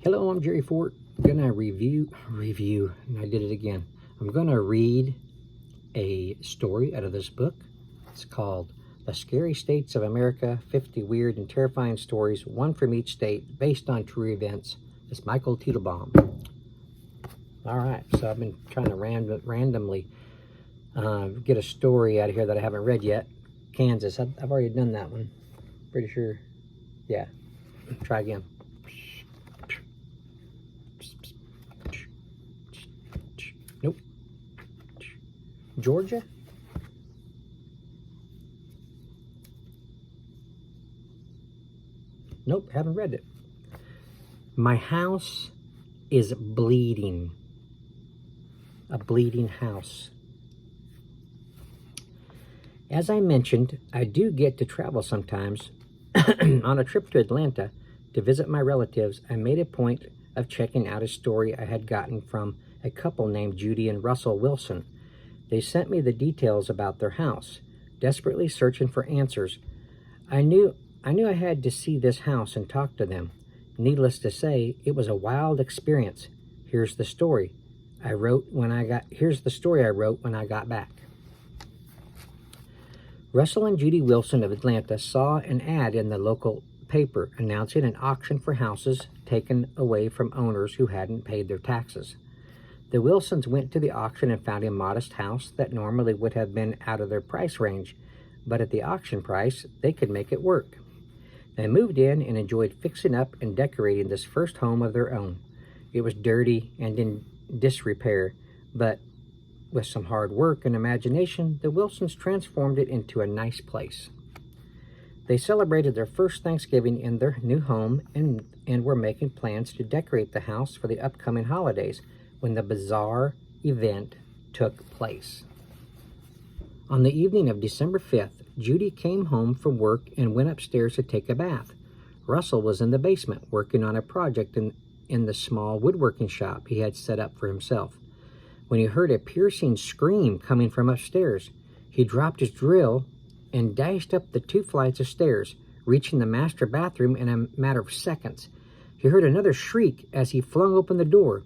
Hello, I'm Jerry Fort. I'm gonna review, and I did it again. I'm gonna read a story out of this book. It's called The Scary States of America, 50 Weird and Terrifying Stories, one from each state, based on true events. It's Michael Teitelbaum. All right, so I've been trying to randomly get a story out of here that I haven't read yet. Kansas, I've already done that one. Pretty sure, yeah. Try again. Nope. Georgia? Nope, haven't read it. My house is bleeding. A bleeding house. As I mentioned, I do get to travel sometimes. On a trip to Atlanta to visit my relatives, I made a point of checking out a story I had gotten from a couple named Judy and Russell Wilson. They sent me the details about their house, desperately searching for answers. I knew I had to see this house and talk to them. Needless to say, it was a wild experience. Here's the story I wrote when I got back. Russell and Judy Wilson of Atlanta saw an ad in the local paper announcing an auction for houses taken away from owners who hadn't paid their taxes. The Wilsons went to the auction and found a modest house that normally would have been out of their price range, but at the auction price, they could make it work. They moved in and enjoyed fixing up and decorating this first home of their own. It was dirty and in disrepair, but with some hard work and imagination, the Wilsons transformed it into a nice place. They celebrated their first Thanksgiving in their new home and were making plans to decorate the house for the upcoming holidays when the bizarre event took place. On the evening of December 5th, Judy came home from work and went upstairs to take a bath. Russell was in the basement working on a project in the small woodworking shop he had set up for himself. When he heard a piercing scream coming from upstairs, he dropped his drill and dashed up the 2 flights of stairs, reaching the master bathroom in a matter of seconds. He heard another shriek as he flung open the door.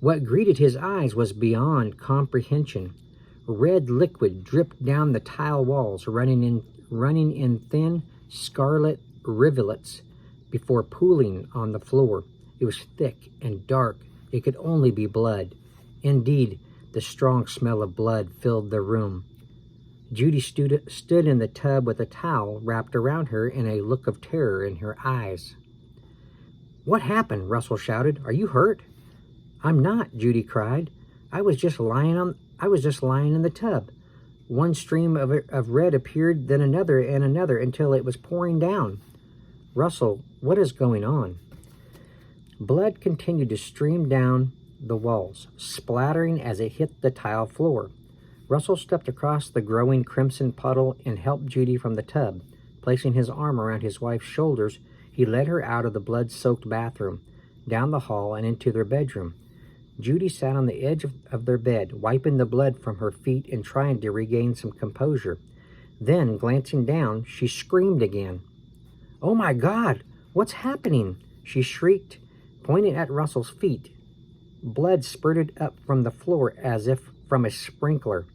What greeted his eyes was beyond comprehension. Red liquid dripped down the tile walls, running in thin scarlet rivulets before pooling on the floor. It was thick and dark. It could only be blood. Indeed, the strong smell of blood filled the room. Judy stood in the tub with a towel wrapped around her and a look of terror in her eyes. "What happened?" Russell shouted. "Are you hurt?" "I'm not," Judy cried. I was just lying in the tub. One stream of red appeared, then another and another until it was pouring down. "Russell, what is going on?" Blood continued to stream down the walls, splattering as it hit the tile floor. Russell stepped across the growing crimson puddle and helped Judy from the tub. Placing his arm around his wife's shoulders, he led her out of the blood-soaked bathroom, down the hall, and into their bedroom. Judy sat on the edge of their bed, wiping the blood from her feet and trying to regain some composure. Then, glancing down, she screamed again. "Oh my God! What's happening?" she shrieked, pointing at Russell's feet. Blood spurted up from the floor as if from a sprinkler.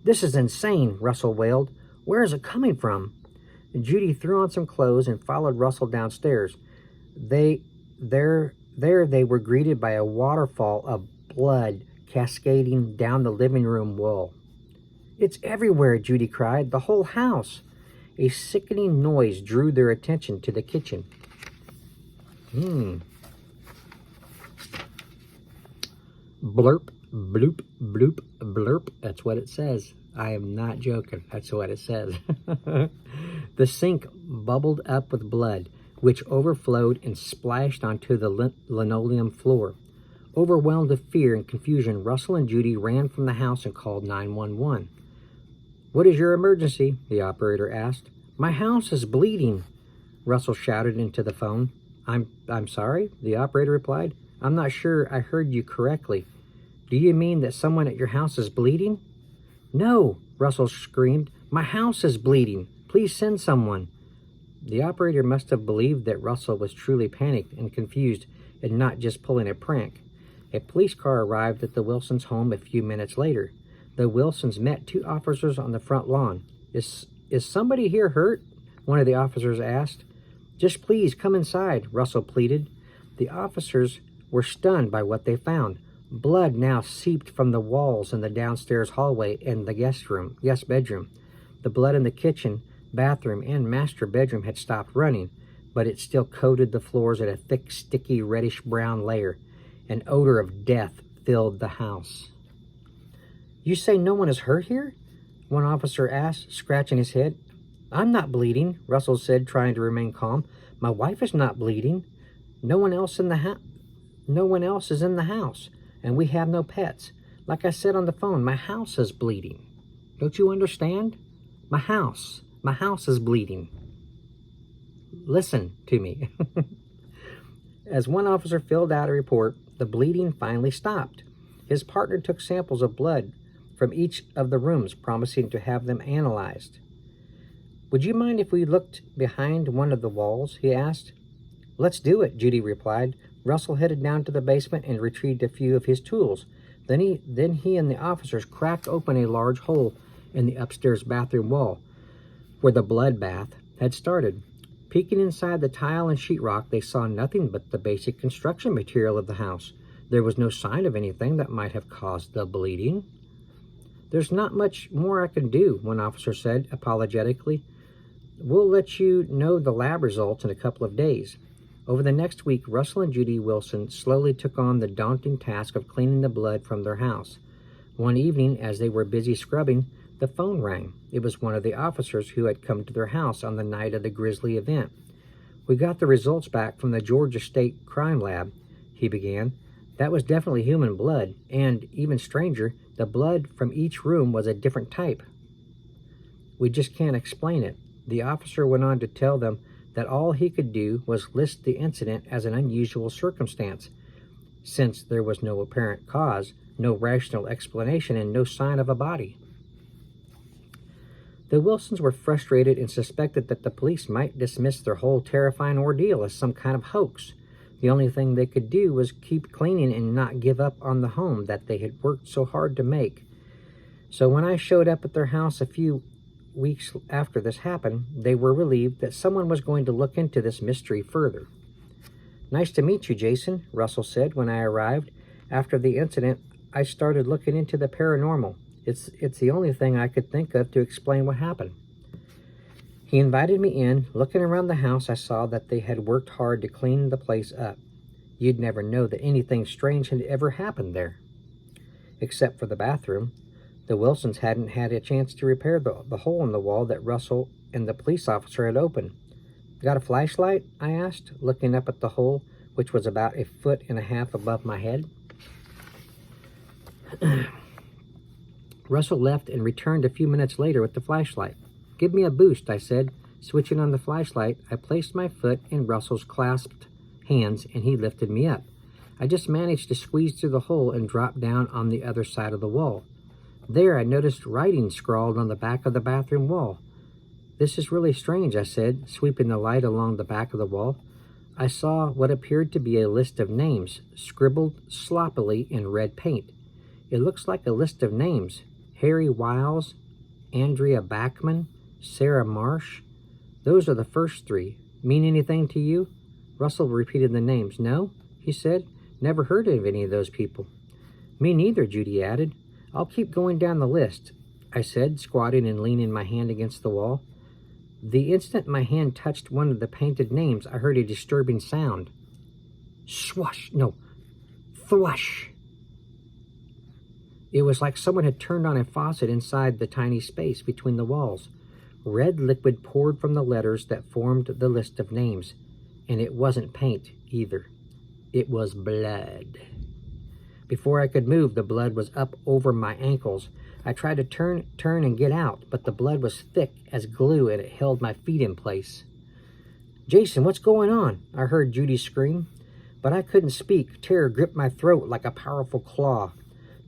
"This is insane," Russell wailed. "Where is it coming from?" Judy threw on some clothes and followed Russell downstairs. There they were greeted by a waterfall of blood cascading down the living room wall. "It's everywhere," Judy cried. "The whole house." A sickening noise drew their attention to the kitchen. Blurp, bloop, bloop, blurp. That's what it says. I am not joking. That's what it says. The sink bubbled up with blood, which overflowed and splashed onto the linoleum floor. Overwhelmed with fear and confusion, Russell and Judy ran from the house and called 911. "What is your emergency?" the operator asked. "My house is bleeding," Russell shouted into the phone. I'm sorry," the operator replied. "I'm not sure I heard you correctly. Do you mean that someone at your house is bleeding?" "No," Russell screamed. "My house is bleeding. Please send someone." The operator must have believed that Russell was truly panicked and confused and not just pulling a prank. A police car arrived at the Wilsons' home a few minutes later. The Wilsons met two officers on the front lawn. Is somebody here hurt?" one of the officers asked. "Just please come inside," Russell pleaded. The officers were stunned by what they found. Blood now seeped from the walls in the downstairs hallway and the guest bedroom. The blood in the kitchen, bathroom, and master bedroom had stopped running, but it still coated the floors in a thick, sticky, reddish-brown layer. An odor of death filled the house. "You say no one is hurt here?" one officer asked, scratching his head. "I'm not bleeding," Russell said, trying to remain calm. "My wife is not bleeding. No one else is in the house, and we have no pets. Like I said on the phone, my house is bleeding. Don't you understand? My house is bleeding. Listen to me." As one officer filled out a report, the bleeding finally stopped. His partner took samples of blood from each of the rooms, promising to have them analyzed. "Would you mind if we looked behind one of the walls?" he asked. "Let's do it," Judy replied. Russell headed down to the basement and retrieved a few of his tools. Then he and the officers cracked open a large hole in the upstairs bathroom wall, where the blood bath had started. Peeking inside the tile and sheetrock, they saw nothing but the basic construction material of the house. There was no sign of anything that might have caused the bleeding. "There's not much more I can do," one officer said apologetically. "We'll let you know the lab results in a couple of days." Over the next week, Russell and Judy Wilson slowly took on the daunting task of cleaning the blood from their house. One evening, as they were busy scrubbing, the phone rang. It was one of the officers who had come to their house on the night of the grisly event. "We got the results back from the Georgia State Crime Lab," he began. "That was definitely human blood, and, even stranger, the blood from each room was a different type. We just can't explain it." The officer went on to tell them that all he could do was list the incident as an unusual circumstance. Since there was no apparent cause, no rational explanation, and no sign of a body. The Wilsons were frustrated and suspected that the police might dismiss their whole terrifying ordeal as some kind of hoax. The only thing they could do was keep cleaning and not give up on the home that they had worked so hard to make. So when I showed up at their house a few weeks after this happened, they were relieved that someone was going to look into this mystery further. "Nice to meet you, Jason," Russell said when I arrived. "After the incident, I started looking into the paranormal. It's the only thing I could think of to explain what happened." He invited me in. Looking around the house, I saw that they had worked hard to clean the place up. You'd never know that anything strange had ever happened there. Except for the bathroom. The Wilsons hadn't had a chance to repair the hole in the wall that Russell and the police officer had opened. "Got a flashlight?" I asked, looking up at the hole, which was about 1.5 feet above my head. Russell left and returned a few minutes later with the flashlight. "Give me a boost," I said. Switching on the flashlight, I placed my foot in Russell's clasped hands, and he lifted me up. I just managed to squeeze through the hole and drop down on the other side of the wall. There, I noticed writing scrawled on the back of the bathroom wall. "This is really strange," I said, sweeping the light along the back of the wall. I saw what appeared to be a list of names, scribbled sloppily in red paint. "It looks like a list of names. Harry Wiles, Andrea Backman, Sarah Marsh. Those are the first three. Mean anything to you?" Russell repeated the names. "No," he said. "Never heard of any of those people." "Me neither," Judy added. "I'll keep going down the list," I said, squatting and leaning my hand against the wall. The instant my hand touched one of the painted names, I heard a disturbing sound. Thwash. It was like someone had turned on a faucet inside the tiny space between the walls. Red liquid poured from the letters that formed the list of names, and it wasn't paint either. It was blood. Before I could move, the blood was up over my ankles. I tried to turn and get out, but the blood was thick as glue and it held my feet in place. "Jason, what's going on?" I heard Judy scream. But I couldn't speak. Terror gripped my throat like a powerful claw.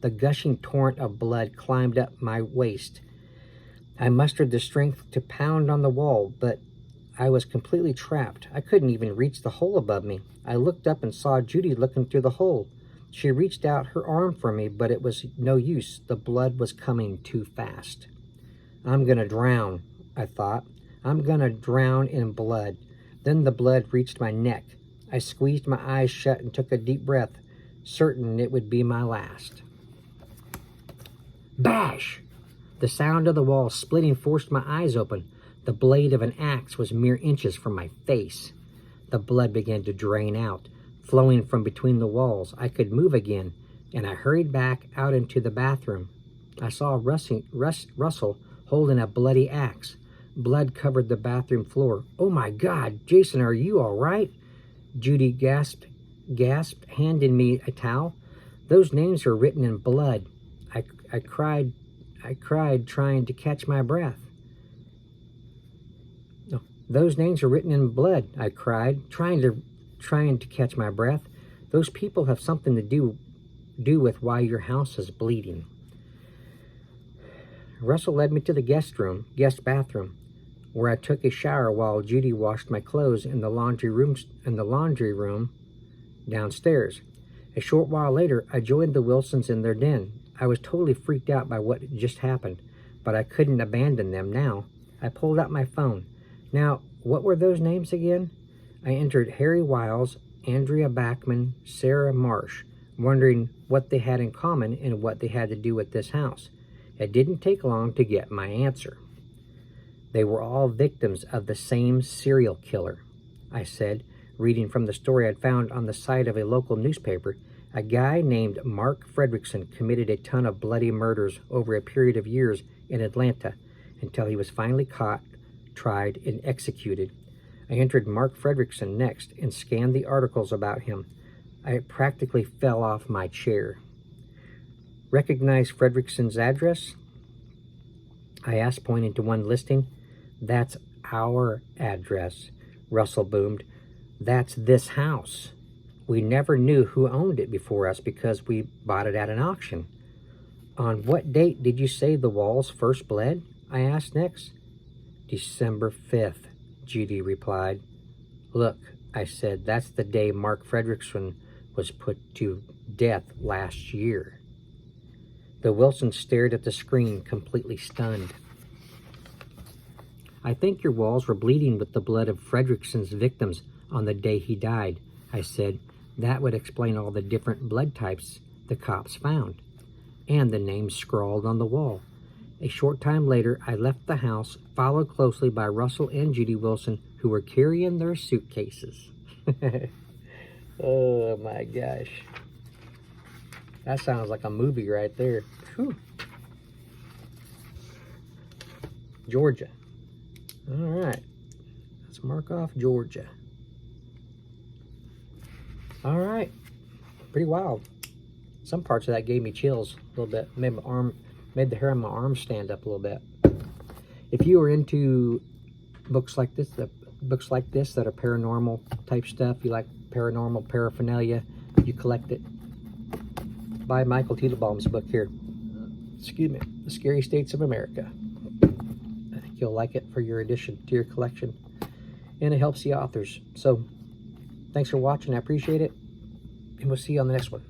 The gushing torrent of blood climbed up my waist. I mustered the strength to pound on the wall, but I was completely trapped. I couldn't even reach the hole above me. I looked up and saw Judy looking through the hole. She reached out her arm for me, but it was no use. The blood was coming too fast. I'm gonna drown, I thought. I'm gonna drown in blood. Then the blood reached my neck. I squeezed my eyes shut and took a deep breath, certain it would be my last. Bash! The sound of the wall splitting forced my eyes open. The blade of an axe was mere inches from my face. The blood began to drain out, flowing from between the walls. I could move again, and I hurried back out into the bathroom. I saw Russell holding a bloody axe. Blood covered the bathroom floor. Oh my God, Jason, are you all right? Judy gasped, handing me a towel. Those names were written in blood. I cried, trying to catch my breath. No, those names are written in blood, I cried, trying to catch my breath. Those people have something to do with why your house is bleeding. Russell led me to the guest bathroom, where I took a shower while Judy washed my clothes in the laundry room downstairs. A short while later, I joined the Wilsons in their den. I was totally freaked out by what just happened, but I couldn't abandon them now. I pulled out my phone. Now, what were those names again? I entered Harry Wiles, Andrea Backman, Sarah Marsh, wondering what they had in common and what they had to do with this house. It didn't take long to get my answer. They were all victims of the same serial killer, I said, reading from the story I'd found on the site of a local newspaper. A guy named Mark Fredrickson committed a ton of bloody murders over a period of years in Atlanta until he was finally caught, tried, and executed. I entered Mark Fredrickson next and scanned the articles about him. I practically fell off my chair. Recognize Fredrickson's address? I asked, pointing to one listing. That's our address, Russell boomed. That's this house. We never knew who owned it before us because we bought it at an auction. On what date did you say the walls first bled? I asked next. December 5th, Judy replied. Look, I said, that's the day Mark Fredrickson was put to death last year. The Wilsons stared at the screen, completely stunned. I think your walls were bleeding with the blood of Fredrickson's victims on the day he died, I said. That would explain all the different blood types the cops found, and the names scrawled on the wall. A short time later, I left the house, followed closely by Russell and Judy Wilson, who were carrying their suitcases. Oh my gosh. That sounds like a movie right there. Whew. Georgia. All right. Let's mark off Georgia. All right. Pretty wild. Some parts of that gave me chills a little bit. Made the hair on my arm stand up a little bit. If you are into books like this that are paranormal type stuff, you like paranormal paraphernalia, you collect it, buy Michael Teitelbaum's book here. Excuse me, The Scary States of America. I think you'll like it for your addition to your collection, and it helps the authors. So, thanks for watching. I appreciate it, and we'll see you on the next one.